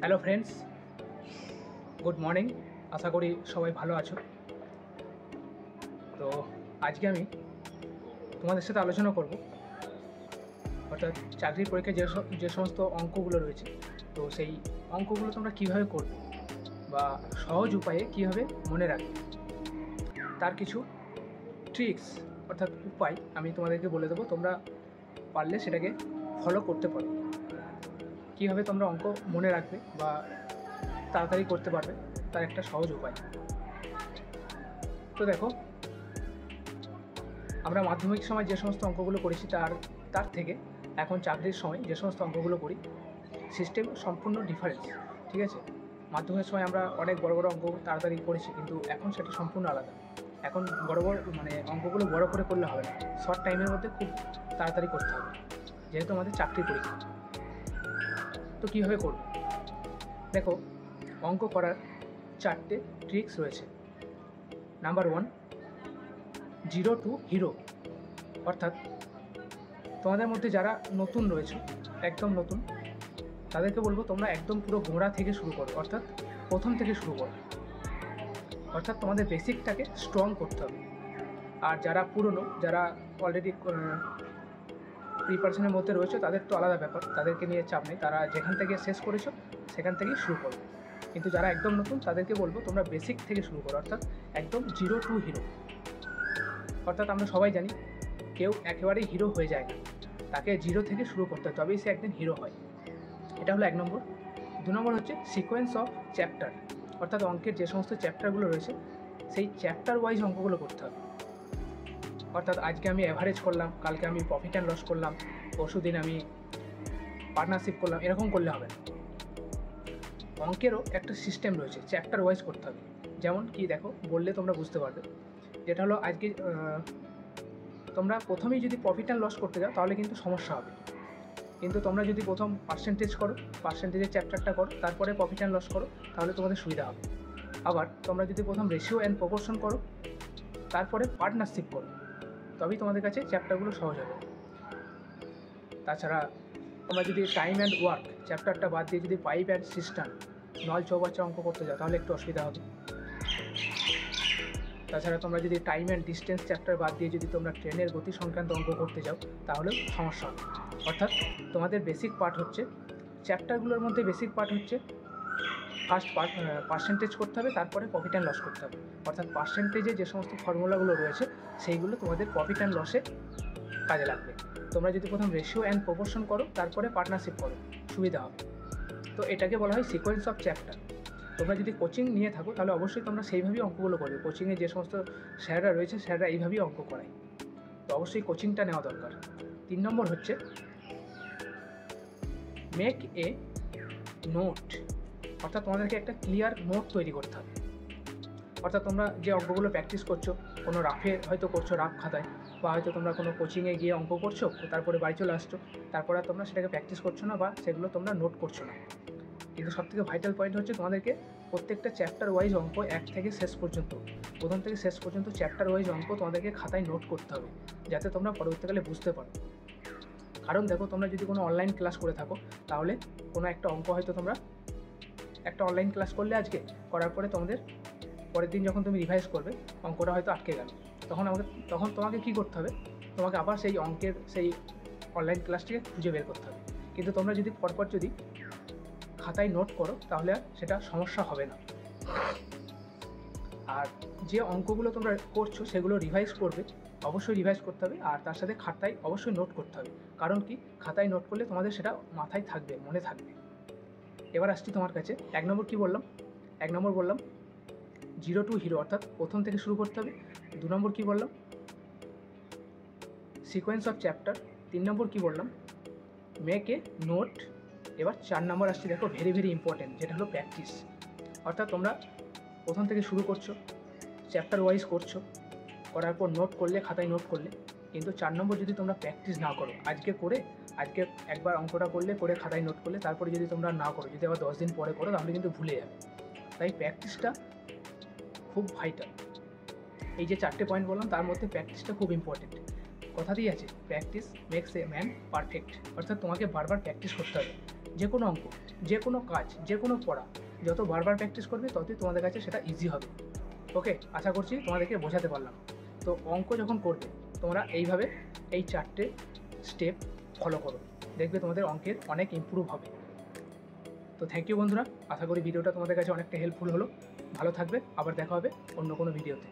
Hello friends, good morning. আশা করি সবাই ভালো আছো। তো আজকে আমি তোমাদের সাথে আলোচনা করব অর্থাৎ চাকরির পরীক্ষায় যে সমস্ত অঙ্কগুলো রয়েছে, তো সেই অঙ্কগুলো তোমরা কীভাবে করবে বা সহজ উপায়ে কীভাবে মনে রাখবে তার কিছু ট্রিক্স অর্থাৎ উপায় আমি তোমাদেরকে বলে দেবো। তোমরা পারলে সেটাকে ফলো করতে পারো। কীভাবে তোমরা অঙ্ক মনে রাখবে বা তাড়াতাড়ি করতে পারবে তার একটা সহজ উপায়। তো দেখো, আমরা মাধ্যমিক সময় যে সমস্ত অঙ্কগুলো করেছি তার থেকে এখন চাকরির সময় যে সমস্ত অঙ্কগুলো করি, সিস্টেম সম্পূর্ণ ডিফারেন্স। ঠিক আছে, মাধ্যমিকের সময় আমরা অনেক বড় বড় অঙ্ক তাড়াতাড়ি করেছি, কিন্তু এখন সেটা সম্পূর্ণ আলাদা। এখন বড় অঙ্কগুলো বড় করে করলে হবে না, শর্ট টাইমের মধ্যে খুব তাড়াতাড়ি করতে হবে, যেহেতু আমাদের চাকরির পরীক্ষা। তো কীভাবে করব? দেখো, অঙ্ক করার 4টে ট্রিক্স রয়েছে। Number 1, 0 to hero. অর্থাৎ তোমাদের মধ্যে যারা নতুন রয়েছে, একদম নতুন, তাদেরকে বলবো তোমরা একদম পুরো গোড়া থেকে শুরু করো, অর্থাৎ প্রথম থেকে শুরু করো। অর্থাৎ তোমাদের বেসিকটাকে স্ট্রং করতে হবে। আর যারা পুরনো, যারা অলরেডি প্রিপারেশনের মধ্যে রয়েছে, তাদের তো আলাদা ব্যাপার, তাদেরকে নিয়ে চাপ নেই, তারা যেখান থেকে শেষ করেছো সেখান থেকেই শুরু করো। কিন্তু যারা একদম নতুন, তাদেরকে বলবো তোমরা বেসিক থেকে শুরু করো, অর্থাৎ একদম 0 to হিরো। অর্থাৎ আমরা সবাই জানি কেউ একেবারেই হিরো হয়ে যায় না, তাকে 0 থেকে শুরু করতে হয়, তবেই সে একদিন হিরো হয়। এটা হলো 1 নম্বর। 2 নম্বর হচ্ছে সিকোয়েন্স অফ চ্যাপ্টার। অর্থাৎ অঙ্কের যে সমস্ত চ্যাপ্টারগুলো রয়েছে সেই চ্যাপ্টার ওয়াইজ অঙ্কগুলো করতে হবে। অর্থাৎ আজকে আমি অ্যাভারেজ করলাম, কালকে আমি প্রফিট অ্যান্ড লস করলাম, পরশু দিন আমি পার্টনারশিপ করলাম, এরকম করলে হবে না। অঙ্কেরও একটা সিস্টেম রয়েছে, চ্যাপ্টার ওয়াইজ করতে হবে। যেমন কি দেখো, বললে তোমরা বুঝতে পারবে। যেটা হলো আজকে তোমরা প্রথমেই যদি প্রফিট অ্যান্ড লস করতে যাও তাহলে কিন্তু সমস্যা হবে। কিন্তু তোমরা যদি প্রথম পার্সেন্টেজ করো, পার্সেন্টেজের চ্যাপ্টারটা করো, তারপরে প্রফিট অ্যান্ড লস করো, তাহলে তোমাদের সুবিধা হবে। আবার তোমরা যদি প্রথম রেশিও অ্যান্ড প্রপোর্শন করো, তারপরে পার্টনারশিপ করো, তবেই তোমাদের কাছে চ্যাপ্টারগুলো সহজ হবে। তাছাড়া তোমরা যদি টাইম অ্যান্ড ওয়ার্ক চ্যাপ্টারটা বাদ দিয়ে যদি পাইপ অ্যান্ড সিস্টেম, নল চৌবাচ্চা অঙ্ক করতে যাও, তাহলে একটু অসুবিধা হবে। তাছাড়া তোমরা যদি টাইম অ্যান্ড ডিস্টেন্স চ্যাপ্টার বাদ দিয়ে যদি তোমরা ট্রেনের গতি সংক্রান্ত অঙ্ক করতে যাও, তাহলেও সমস্যা হবে। অর্থাৎ তোমাদের বেসিক পার্ট হচ্ছে, চ্যাপ্টারগুলোর মধ্যে বেসিক পার্ট হচ্ছে ফার্স্ট পার্সেন্টেজ করতে হবে, তারপরে প্রফিট অ্যান্ড লস করতে হবে। অর্থাৎ পার্সেন্টেজে যে সমস্ত ফর্মুলাগুলো রয়েছে সেইগুলো তোমাদের প্রফিট অ্যান্ড লসে কাজে লাগবে। তোমরা যদি প্রথম রেশিও অ্যান্ড প্রপোর্শন করো, তারপরে পার্টনারশিপ করো, সুবিধা হবে। তো এটাকে বলা হয় সিকোয়েন্স অফ চ্যাপ্টার। তোমরা যদি কোচিং নিয়ে থাকো তাহলে অবশ্যই তোমরা সেইভাবেই অঙ্কগুলো করবে। কোচিংয়ে যে সমস্ত স্যাররা রয়েছে, স্যাররা এইভাবেই অঙ্ক করায়, তো অবশ্যই কোচিংটা নেওয়া দরকার। 3 নম্বর হচ্ছে মেক এ নোট। অর্থাৎ তোমাদেরকে একটা ক্লিয়ার নোট তৈরি করতে হবে। অর্থাৎ তোমরা যে অঙ্কগুলো প্র্যাকটিস করছো, কোনো রাফে হয়তো করছো, রাফ খাতায়, বা হয়তো তোমরা কোনো কোচিংয়ে গিয়ে অঙ্ক করছো, তারপরে বাড়ি চলে আসছো, তারপরে আর তোমরা সেটাকে প্র্যাকটিস করছো না বা সেগুলো তোমরা নোট করছো না। কিন্তু সবথেকে ভাইটাল পয়েন্ট হচ্ছে তোমাদেরকে প্রত্যেকটা চ্যাপ্টার ওয়াইজ অঙ্ক, এক থেকে শেষ পর্যন্ত, প্রথম থেকে শেষ পর্যন্ত চ্যাপ্টার ওয়াইজ অঙ্ক তোমাদেরকে খাতায় নোট করতে হবে, যাতে তোমরা পরবর্তীকালে বুঝতে পারো। কারণ দেখো, তোমরা যদি কোনো অনলাইন ক্লাস করে থাকো, তাহলে কোনো একটা অঙ্ক হয়তো তোমরা একটা অনলাইন ক্লাস করলে আজকে, করার পরে তোমাদের পরের দিন যখন তুমি রিভাইজ করবে, অঙ্কটা হয়তো আটকে গেল, তখন তোমাকে কী করতে হবে? তোমাকে আবার সেই অঙ্কের সেই অনলাইন ক্লাসটিকে খুঁজে বের করতে হবে। কিন্তু তোমরা যদি পরপর যদি খাতায় নোট করো, তাহলে আর সেটা সমস্যা হবে না। আর যে অঙ্কগুলো তোমরা করছো সেগুলো রিভাইজ করবে, অবশ্যই রিভাইজ করতে হবে। আর তার সাথে খাতায় অবশ্যই নোট করতে হবে। কারণ কি, খাতায় নোট করলে তোমাদের সেটা মাথায় থাকবে, মনে থাকবে। এবার আসছি তোমার কাছে। 1 নম্বর কী বললাম? 1 নম্বর বললাম 0 to হিরো, অর্থাৎ প্রথম থেকে শুরু করতে হবে। 2 নম্বর কী বললাম? Sequence of chapter. 3 নম্বর কী বললাম? Make a note. এবার 4 নম্বর আসছে, দেখো, ভেরি ভেরি ইম্পর্টেন্ট, যেটা হলো প্র্যাকটিস। অর্থাৎ তোমরা প্রথম থেকে শুরু করছো, চ্যাপ্টার ওয়াইজ করছো, করার পর নোট করলে, খাতায় নোট করলে, কিন্তু 4 নম্বর যদি তোমরা প্র্যাকটিস না করো, আজকে একবার অঙ্কটা করে খাতায় নোট করলে, তারপরে যদি তোমরা না করো, যদি আবার 10 দিন পরে করো, তাহলে কিন্তু ভুলে যাবে। তাই প্র্যাকটিসটা খুব ভাইটাল। এই যে 4টে পয়েন্ট বললাম, তার মধ্যে প্র্যাকটিসটা খুব ইম্পর্টেন্ট। কথাতেই আছে practice makes a man perfect, অর্থাৎ তোমাকে বারবার প্র্যাকটিস করতে হবে। যে কোনো অঙ্ক, যে কোনো কাজ, যে কোনো পড়া যত বারবার প্র্যাকটিস করবে ততই তোমাদের কাছে সেটা ইজি হবে। ওকে, আশা করছি তোমাদেরকে বোঝাতে পারলাম। তো অঙ্ক যখন করবে তোমরা এইভাবে এই 4টে স্টেপ ফলো করো, দেখবে তোমাদের অঙ্কের অনেক ইমপ্রুভ হবে। তো থ্যাংক ইউ বন্ধুরা, আশা করি ভিডিওটা তোমাদের কাছে অনেকটা হেল্পফুল হলো। ভালো থাকবে, আবার দেখা হবে অন্য কোনো ভিডিওতে।